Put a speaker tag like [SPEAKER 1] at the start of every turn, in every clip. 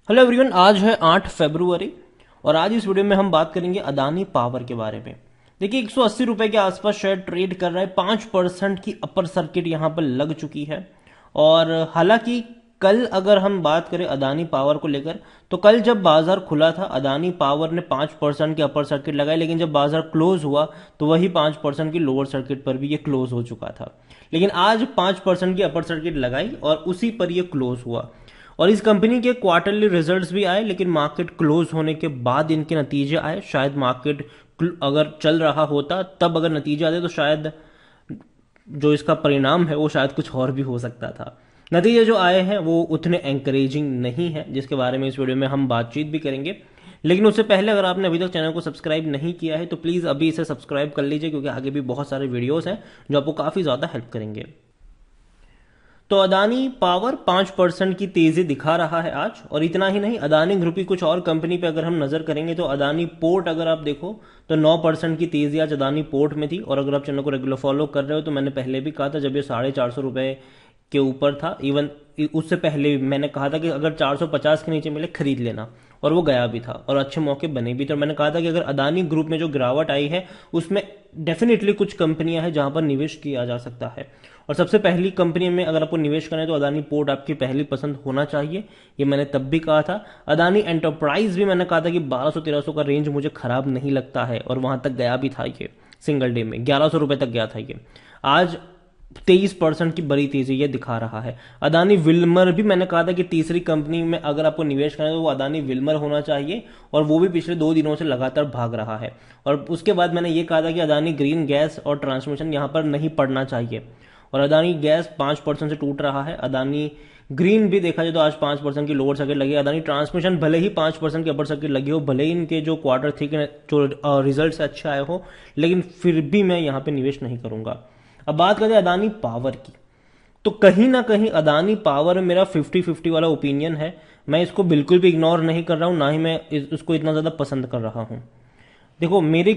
[SPEAKER 1] Hello everyone, आज है 8 फरवरी और आज इस वीडियो में हम बात करेंगे अदानी पावर के बारे में। देखिए 180 रुपए के आसपास शेयर ट्रेड कर रहा है। 5% की अपर सर्किट यहां पर लग चुकी है। और हालांकि कल अगर हम बात करें अदानी पावर को लेकर, तो कल जब बाजार खुला था अदानी पावर ने 5% की अपर सर्किट लगाई, लेकिन जब बाजार क्लोज हुआ तो वही 5% की लोअर सर्किट पर भी ये क्लोज हो चुका था। लेकिन आज 5% की अपर सर्किट लगाई और उसी पर ये क्लोज हुआ। और इस कंपनी के क्वार्टरली रिजल्ट्स भी आए, लेकिन मार्केट क्लोज होने के बाद इनके नतीजे आए। शायद मार्केट अगर चल रहा होता तब अगर नतीजे आते तो शायद जो इसका परिणाम है वो शायद कुछ और भी हो सकता था। नतीजे जो आए हैं वो उतने एंकरेजिंग नहीं है, जिसके बारे में इस वीडियो में हम बातचीत भी करेंगे। लेकिन उससे पहले अगर आपने अभी तक चैनल को सब्सक्राइब नहीं किया है तो प्लीज़ अभी इसे सब्सक्राइब कर लीजिए, क्योंकि आगे भी बहुत सारे वीडियोस हैं जो आपको काफ़ी ज़्यादा हेल्प करेंगे। तो अदानी पावर 5% की तेजी दिखा रहा है आज। और इतना ही नहीं, अदानी ग्रुप की कुछ और कंपनी पे अगर हम नजर करेंगे तो अदानी पोर्ट अगर आप देखो तो 9% की तेजी आज अदानी पोर्ट में थी। और अगर आप चैनल को रेगुलर फॉलो कर रहे हो तो मैंने पहले भी कहा था, जब ये 450 रुपए के ऊपर था, इवन उससे पहले मैंने कहा था कि अगर 450 के नीचे मिले खरीद लेना, और वो गया भी था और अच्छे मौके बने भी थे। और मैंने कहा था कि अगर अदानी ग्रुप में जो गिरावट आई है उसमें डेफिनेटली कुछ कंपनियां हैं जहां पर निवेश किया जा सकता है। और सबसे पहली कंपनी में अगर आपको निवेश करना है तो अदानी पोर्ट आपकी पहली पसंद होना चाहिए। ये मैंने तब भी कहा था। अदानी एंटरप्राइज भी मैंने कहा था कि 1200-1300 का रेंज मुझे खराब नहीं लगता है, और वहां तक गया भी था ये। सिंगल डे में 1100 रुपए तक गया था ये। आज 23% की बड़ी तेजी ये दिखा रहा है। अदानी विल्मर भी मैंने कहा था कि तीसरी कंपनी में अगर आपको निवेश करना है तो वो अदानी विल्मर होना चाहिए, और वो भी पिछले 2 दिनों से लगातार भाग रहा है। और उसके बाद मैंने ये कहा था कि अदानी ग्रीन गैस और ट्रांसमिशन यहां पर नहीं पड़ना चाहिए। और अदानी गैस 5% से टूट रहा है। अदानी ग्रीन भी देखा जाए तो आज 5% की लोअर सर्किट लगी। अदानी ट्रांसमिशन भले ही 5% की अपर सर्किट लगी हो, भले ही इनके जो क्वार्टर थे जो रिजल्ट अच्छे आए हो, लेकिन फिर भी मैं यहां पे निवेश नहीं करूंगा। अब बात करते हैं अदानी पावर की, तो कहीं ना कहीं अदानी पावर में मेरा 50-50 वाला ओपिनियन है। मैं इसको बिल्कुल भी इग्नोर नहीं कर रहा हूं, ना ही मैं इसको इतना ज्यादा पसंद कर रहा हूं। देखो मेरी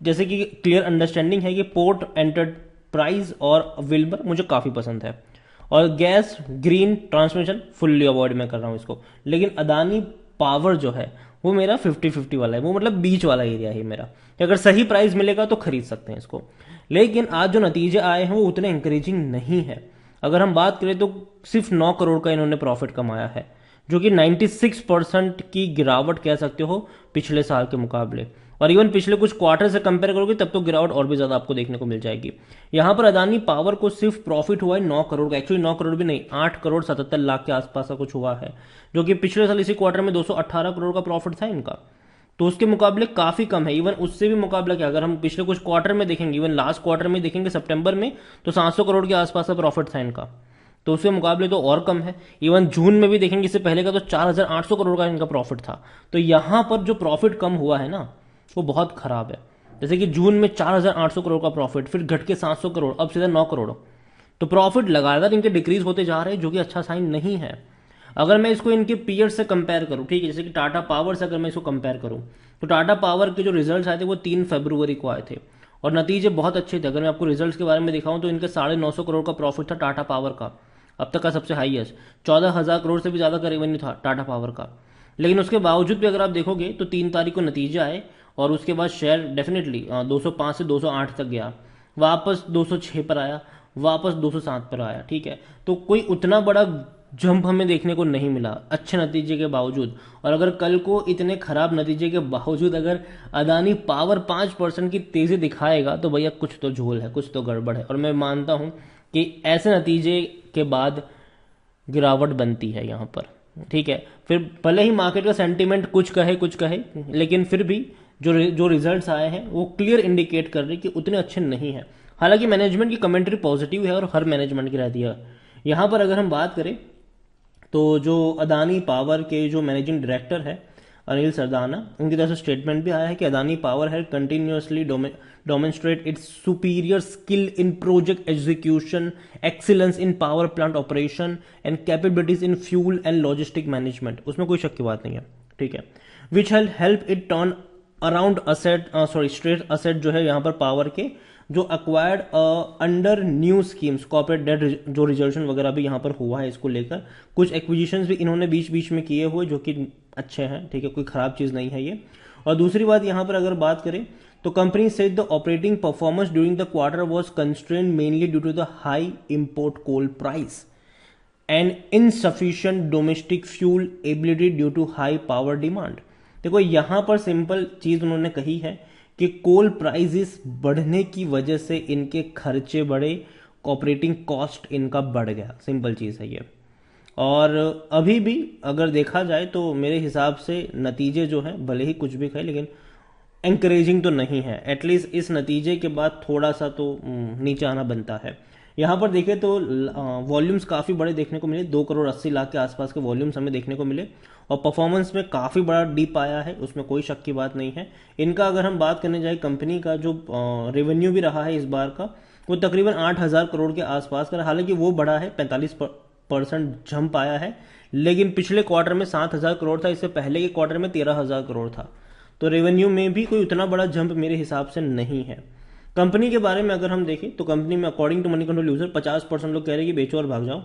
[SPEAKER 1] जैसे कि क्लियर अंडरस्टैंडिंग है कि पोर्ट एंटरप्राइज और विल्बर मुझे काफी पसंद है, और gas green transmission fully avoid मैं कर रहा हूं इसको। लेकिन अदानी पावर जो है वो मेरा 50-50 वाला है, वो मतलब बीच वाला एरिया है मेरा, कि अगर सही प्राइस मिलेगा तो खरीद सकते हैं इसको। लेकिन आज जो नतीजे आए हैं वो उतने इंकरेजिंग नहीं है। अगर हम बात करें तो सिर्फ 9 करोड़ का इन्होंने प्रॉफिट कमाया है, जो कि 96% की गिरावट कह सकते हो पिछले साल के मुकाबले। और इवन पिछले कुछ क्वार्टर से कंपेयर करोगे तब तो गिरावट और भी ज्यादा आपको देखने को मिल जाएगी। यहां पर अदानी पावर को सिर्फ प्रॉफिट हुआ है 9 करोड़ का। एक्चुअली 9 करोड़ भी नहीं, 8 करोड़ 77 लाख के आसपास का कुछ हुआ है, जो कि पिछले साल इसी क्वार्टर में 218 करोड़ का प्रॉफिट था इनका। तो उसके मुकाबले काफी कम है। इवन उससे भी मुकाबला क्या, अगर हम पिछले कुछ क्वार्टर में देखेंगे, इवन लास्ट क्वार्टर में देखेंगे सितंबर में, तो 700 करोड़ के आसपास का प्रॉफिट था इनका। तो उसके मुकाबले तो और कम है। इवन जून में भी देखेंगे इससे पहले का तो 4800 करोड़ का इनका प्रॉफिट था। तो यहां पर जो प्रॉफिट कम हुआ है ना वो बहुत खराब है। जैसे कि जून में 4800 करोड़ का प्रॉफिट, फिर घट के 700 करोड़, अब सीधा 9 करोड़। तो प्रॉफिट लगातार इनके डिक्रीज होते जा रहे हैं, जो कि अच्छा साइन नहीं है। अगर मैं इसको इनके पीयर से कंपेयर करूं, ठीक है, जैसे कि टाटा पावर से अगर मैं इसको कंपेयर करूं, तो टाटा पावर के जो रिजल्ट्स आए थे वो 3 फरवरी को आए थे, और नतीजे बहुत अच्छे थे। अगर मैं आपको रिजल्ट्स के बारे में दिखाऊं तो इनके 950 करोड़ का प्रॉफिट था टाटा पावर का, अब तक का सबसे हाईएस्ट। 14,000 करोड़ से भी ज्यादा का रेवेन्यू था टाटा पावर का। लेकिन उसके बावजूद भी अगर आप देखोगे तो 3 तारीख को नतीजे आए, और उसके बाद शेयर डेफिनेटली 205 से 208 तक गया, वापस 206 पर आया, वापस 207 पर आया। ठीक है, तो कोई उतना बड़ा जंप हमें देखने को नहीं मिला अच्छे नतीजे के बावजूद। और अगर कल को इतने खराब नतीजे के बावजूद अगर अदानी पावर 5% की तेजी दिखाएगा तो भैया कुछ तो झोल है, कुछ तो गड़बड़ है। और मैं मानता हूं कि ऐसे नतीजे के बाद गिरावट बनती है यहां पर। ठीक है, फिर भले ही मार्केट का सेंटीमेंट कुछ कहे, लेकिन फिर भी जो रिजल्ट्स आए हैं वो क्लियर इंडिकेट कर रहे हैं कि उतने अच्छे नहीं है। हालांकि मैनेजमेंट की कमेंट्री पॉजिटिव है और हर मैनेजमेंट की रहती है। यहां पर अगर हम बात करें तो जो अदानी पावर के जो मैनेजिंग डायरेक्टर है अनिल सरदाना, उनकी तरफ से स्टेटमेंट भी आया है कि अदानी पावर है continuously demonstrate its superior skill in project execution, excellence in power plant operation and capabilities in fuel and logistic management. उसमें कोई शक की बात नहीं है। ठीक है, which help it turn around asset stressed asset जो है यहाँ पर पावर के जो acquired under new schemes, corporate debt जो रिजर्वेशन वगैरह भी यहाँ पर हुआ है इसको लेकर, कुछ एक्विजिशंस भी इन्होंने बीच बीच में किए हुए जो कि अच्छे हैं, ठीक है, कोई खराब चीज़ नहीं है ये। और दूसरी बात यहाँ पर अगर बात करें तो company said the operating performance during the quarter was constrained mainly due to the high import coal price and insufficient domestic fuel ability due to high power demand. देखो यहां पर सिंपल चीज उन्होंने कही है कि कोल प्राइसेस बढ़ने की वजह से इनके खर्चे बढ़े, ऑपरेटिंग कॉस्ट इनका बढ़ गया, सिंपल चीज है ये। और अभी भी अगर देखा जाए तो मेरे हिसाब से नतीजे जो है भले ही कुछ भी कहे लेकिन एंकरेजिंग तो नहीं है। एटलीस्ट इस नतीजे के बाद थोड़ा सा तो नीचे आना बनता है। यहाँ पर देखें तो वॉल्यूम्स काफ़ी बड़े देखने को मिले, 2,80,00,000 के आसपास के वॉल्यूम्स हमें देखने को मिले और परफॉर्मेंस में काफ़ी बड़ा डीप आया है, उसमें कोई शक की बात नहीं है। इनका अगर हम बात करने जाए कंपनी का जो रेवेन्यू भी रहा है इस बार का, वो तकरीबन 8,000 करोड़ के आसपास का, हालांकि वो बढ़ा है, 45% जंप आया है, लेकिन पिछले क्वार्टर में 7,000 करोड़ था, इससे पहले के क्वार्टर में 13,000 करोड़ था। तो रेवेन्यू में भी कोई उतना बड़ा जंप मेरे हिसाब से नहीं है। कंपनी के बारे में अगर हम देखें तो कंपनी में according to Moneycontrol user 50% लोग कह रहे हैं कि बेचो और भाग जाओ,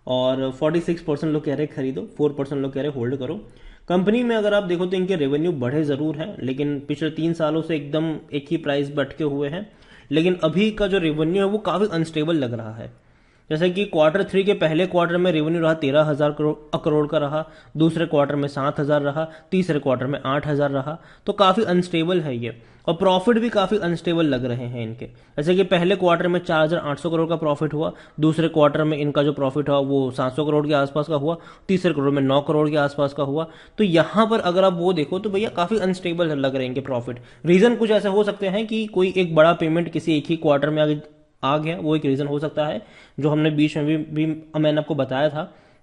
[SPEAKER 1] और 46% लोग कह रहे हैं खरीदो, 4% लोग कह रहे हैं होल्ड करो। कंपनी में अगर आप देखो तो इनके रेवेन्यू बढ़े जरूर हैं, लेकिन पिछले 3 सालों से एकदम एक ही प्राइस पे अटके हुए हैं। लेकिन अभी का जो रेवेन्यू है वो काफी अनस्टेबल लग रहा है। जैसे कि Q3 के पहले क्वार्टर में रेवेन्यू रहा 13,000 करोड़ का रहा, दूसरे क्वार्टर में 7,000 रहा, तीसरे क्वार्टर में 8,000 रहा, तो काफी अनस्टेबल है ये। और प्रॉफिट भी काफी अनस्टेबल लग रहे हैं इनके। जैसे कि पहले क्वार्टर में 4,800 करोड़ का प्रॉफिट हुआ, दूसरे क्वार्टर में इनका जो प्रॉफिट हुआ वो 700 करोड़ के आसपास का हुआ, तीसरे क्वार्टर में 9 करोड़ के आसपास का हुआ। तो यहां पर अगर आप वो देखो तो भैया काफी अनस्टेबल लग रहे हैं इनके प्रॉफिट। रीजन कुछ ऐसे हो सकते हैं कि कोई एक बड़ा पेमेंट किसी एक ही क्वार्टर में आ गया, वो एक रीजन हो सकता है, जो हमने बीच में भी मैंने आपको बताया था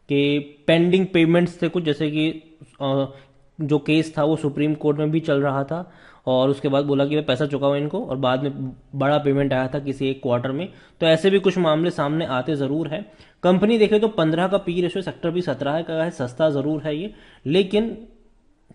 [SPEAKER 1] कि पेंडिंग पेमेंट्स थे कुछ, जैसे कि जो केस था वो सुप्रीम कोर्ट में भी चल रहा था और उसके बाद बोला कि मैं पैसा चुकाऊं इनको, और बाद में बड़ा पेमेंट आया था किसी एक क्वार्टर में। तो ऐसे भी कुछ मामले सामने आते जरूर है। कंपनी देखे तो 15 का पी रेशियो, सेक्टर भी 17 का है, सस्ता जरूर है ये, लेकिन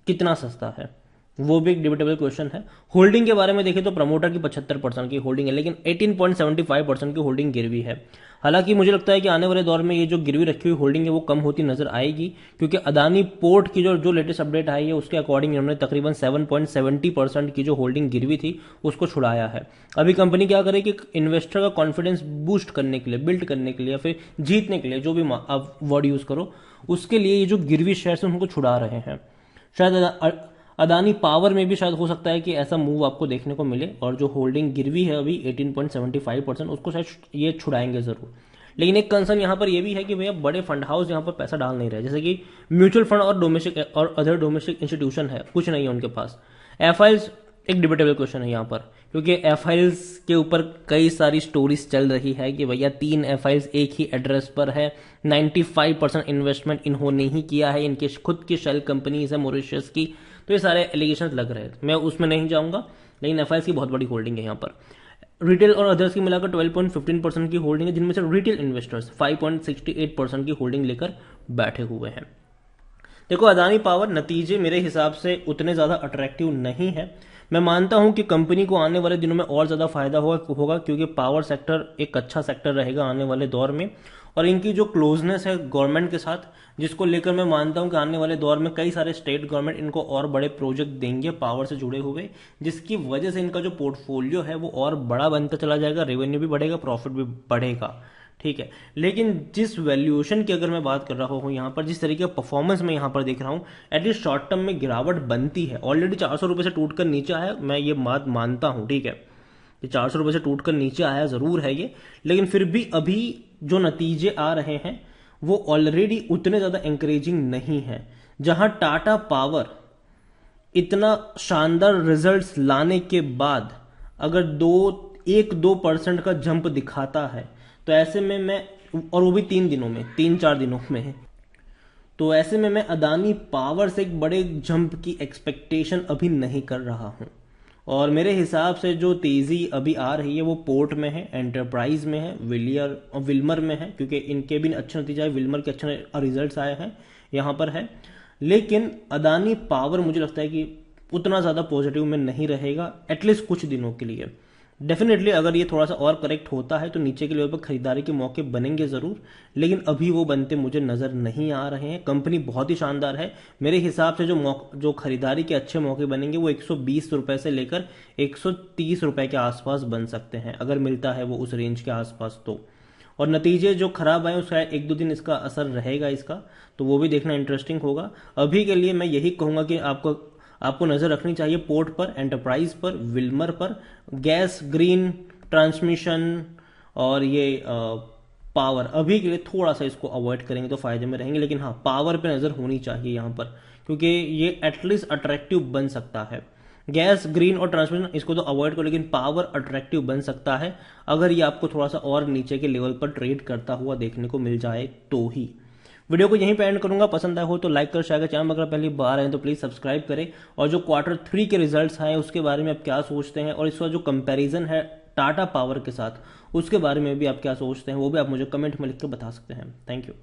[SPEAKER 1] कितना सस्ता है वो भी एक डिबेटेबल क्वेश्चन है। होल्डिंग के बारे में देखें तो प्रमोटर की 75% की होल्डिंग है, लेकिन 18.75% की होल्डिंग गिरवी है। हालांकि मुझे लगता है कि आने वाले दौर में ये जो गिरवी रखी हुई होल्डिंग है वो कम होती नजर आएगी, क्योंकि अदानी पोर्ट की जो लेटेस्ट अपडेट आई है उसके अकॉर्डिंग इन्होंने तकरीबन 7.70% की जो होल्डिंग गिरवी थी उसको छुड़ाया है। अभी कंपनी क्या करे कि इन्वेस्टर का कॉन्फिडेंस बूस्ट करने के लिए, बिल्ड करने के लिए या फिर जीतने के लिए, जो भी आप वर्ड यूज करो, उसके लिए ये जो गिरवी शेयर्स उनको छुड़ा रहे हैं। शायद अदानी पावर में भी शायद हो सकता है कि ऐसा मूव आपको देखने को मिले, और जो होल्डिंग गिरवी है अभी 18.75% उसको शायद ये छुड़ाएंगे जरूर। लेकिन एक कंसर्न यहाँ पर यह भी है कि भैया बड़े फंड हाउस यहाँ पर पैसा डाल नहीं रहे, जैसे कि म्यूचुअल फंड और डोमेस्टिक और अदर डोमेस्टिक इंस्टीट्यूशन है, कुछ नहीं है उनके पास। एफआईएल्स एक डिबेटेबल क्वेश्चन है यहाँ पर, क्योंकि एफआईएल्स के ऊपर कई सारी स्टोरीज चल रही है कि भैया 3 एफआईएल्स एक ही एड्रेस पर है, 95% इन्वेस्टमेंट इन्होंने ही किया है, इनके खुद की शेल कंपनीज है मॉरिशस की। तो ये सारे एलिगेशन लग रहे हैं, मैं उसमें नहीं जाऊंगा, लेकिन एफआईएल्स की बहुत बड़ी होल्डिंग है यहाँ पर। रिटेल और अदर्स की मिलाकर 12.15% की होल्डिंग है, जिनमें से रिटेल इन्वेस्टर्स 5.68% की होल्डिंग लेकर बैठे हुए हैं। देखो अदानी पावर नतीजे मेरे हिसाब से उतने ज्यादा अट्रैक्टिव नहीं है। मैं मानता हूं कि कंपनी को आने वाले दिनों में और ज्यादा फायदा होगा, क्योंकि पावर सेक्टर एक अच्छा सेक्टर रहेगा आने वाले दौर में, और इनकी जो क्लोजनेस है गवर्नमेंट के साथ, जिसको लेकर मैं मानता हूं कि आने वाले दौर में कई सारे स्टेट गवर्नमेंट इनको और बड़े प्रोजेक्ट देंगे पावर से जुड़े हुए, जिसकी वजह से इनका जो पोर्टफोलियो है वो और बड़ा बनता चला जाएगा, रेवेन्यू भी बढ़ेगा, प्रॉफिट भी बढ़ेगा, ठीक है। लेकिन जिस वैल्यूएशन की अगर मैं बात कर रहा हूं यहाँ पर, जिस तरीके का परफॉर्मेंस मैं यहाँ पर देख रहा हूं, एटलीस्ट शॉर्ट टर्म में गिरावट बनती है। ऑलरेडी 400 रुपए से टूटकर नीचे आया, मैं ये बात मानता हूं, ठीक है, ये 400 रुपए से टूटकर नीचे आया जरूर है ये, लेकिन फिर भी अभी जो नतीजे आ रहे हैं वो ऑलरेडी उतने ज्यादा एंकरेजिंग नहीं है। जहां टाटा पावर इतना शानदार रिजल्ट्स लाने के बाद अगर 1-2% का जंप दिखाता है, तो ऐसे में मैं, और वो भी 3-4 दिनों में, तो ऐसे में मैं अदानी पावर से एक बड़े जंप की एक्सपेक्टेशन अभी नहीं कर रहा हूं। और मेरे हिसाब से जो तेजी अभी आ रही है वो पोर्ट में है, एंटरप्राइज में है, विल्मर में है, क्योंकि इनके भी अच्छे नतीजे आए, विल्मर के अच्छे रिजल्ट्स आए हैं यहाँ पर है। लेकिन अदानी पावर मुझे लगता है कि उतना ज्यादा पॉजिटिव में नहीं रहेगा, एटलीस्ट कुछ दिनों के लिए। डेफिनेटली अगर ये थोड़ा सा और करेक्ट होता है तो नीचे के लेवल पर खरीदारी के मौके बनेंगे ज़रूर, लेकिन अभी वो बनते मुझे नज़र नहीं आ रहे हैं। कंपनी बहुत ही शानदार है, मेरे हिसाब से जो खरीदारी के अच्छे मौके बनेंगे वो 120 रुपए से लेकर 130 रुपए के आसपास बन सकते हैं, अगर मिलता है वो उस रेंज के आसपास तो। और नतीजे जो खराब आए उसका 1-2 दिन इसका असर रहेगा इसका, तो वो भी देखना इंटरेस्टिंग होगा। अभी के लिए मैं यही कहूँगा कि आपको नज़र रखनी चाहिए पोर्ट पर, एंटरप्राइज पर, विल्मर पर, गैस ग्रीन ट्रांसमिशन और ये पावर। अभी के लिए थोड़ा सा इसको अवॉइड करेंगे तो फायदे में रहेंगे, लेकिन हाँ पावर पे नज़र होनी चाहिए यहाँ पर, क्योंकि ये एटलीस्ट अट्रैक्टिव बन सकता है। गैस ग्रीन और ट्रांसमिशन इसको तो अवॉइड करो, लेकिन पावर अट्रैक्टिव बन सकता है अगर ये आपको थोड़ा सा और नीचे के लेवल पर ट्रेड करता हुआ देखने को मिल जाए तो ही। वीडियो को यहीं पे एंड करूंगा, पसंद आया हो तो लाइक कर, शेयर कर, चैनल अगर पहली बार आए तो प्लीज सब्सक्राइब करें। और जो Q3 के रिजल्ट्स आए उसके बारे में आप क्या सोचते हैं, और इसका जो कंपैरिजन है टाटा पावर के साथ उसके बारे में भी आप क्या सोचते हैं, वो भी आप मुझे कमेंट में लिख कर बता सकते हैं। Thank you.